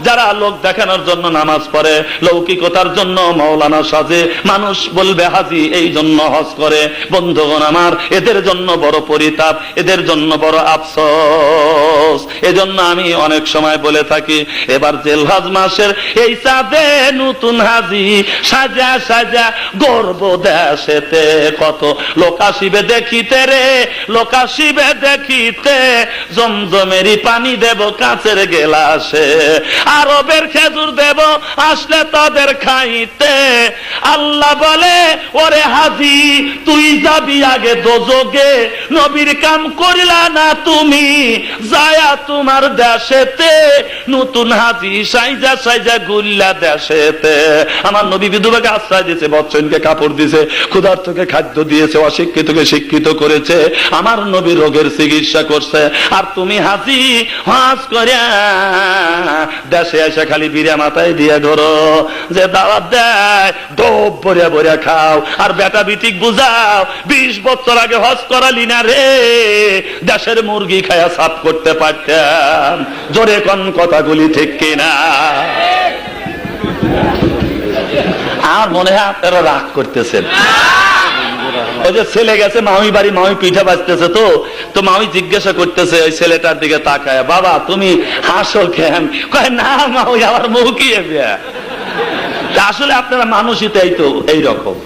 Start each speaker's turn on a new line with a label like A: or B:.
A: যারা লোক দেখানোর জন্য নামাজ পড়ে, লৌকিকতার জন্য মাওলানা সাজে, মানুষ বলবে হাজি, এই জন্য হজ করে। বন্ধুগণ আমার, এদের জন্য বড় পরিতাপ, এদের জন্য বড় আফসোস। এজন্য আমি অনেক সময় বলে থাকি, এবার জিলহজ মাসের এই চাঁদে নতুন হাজি সাজা সাজা গর্ব দেশেতে, কত লোক আসিবে দেখিতে রে, লোক আসিবে দেখিতে, জমজমেরই পানি দেব কাঁচের গেলাসে, আরবের খেজুর দেব আসলে তাদের খাইতে। আল্লাহ বলে, ওরে হাজি তুই যাবি আগে দোজগে, নবীর কাম করিলা না তুমি, যায়া তোমার দেশেতে নতুন হাজি সাইজা সাইজা গুল্লা দেশেতে। আমার নবী বিধবাকে আশ্রয় দিয়েছে, বচ্চনকে কাপড় দিয়েছে, ক্ষুধার্তকে খাদ্য দিয়েছে, অশিক্ষিতকে শিক্ষিত করেছে, আমার নবী রোগের চিকিৎসা করছে। আর তুমি হাজি হজ করে দেশে এসে খালি বিড়া মাথায় দিয়ে ঘোরো, যে দাওয়াত দেয় ডোব ভরিয়া ভরিয়া খাও, আর বেটা বিটিক বুঝাও 20 বছর আগে হজ করালি না রে, দেশের মুরগি খায়া সাফ করতে পারতাম। জোরে কোন কথাগুলি ঠিক কিনা? আর মনে হয় আপনারা রাগ করতেছেন। ওই যে ছেলে গেছে মামি বাড়ি, মামি পিঠা বাজতেছে, তো মামি জিজ্ঞাসা করতেছে ওই ছেলেটার দিকে তাকায়, বাবা তুমি হাসো কেন? কয় না মামি আমার মুখ কি আসলে আপনারা মানুষই তো এইরকম।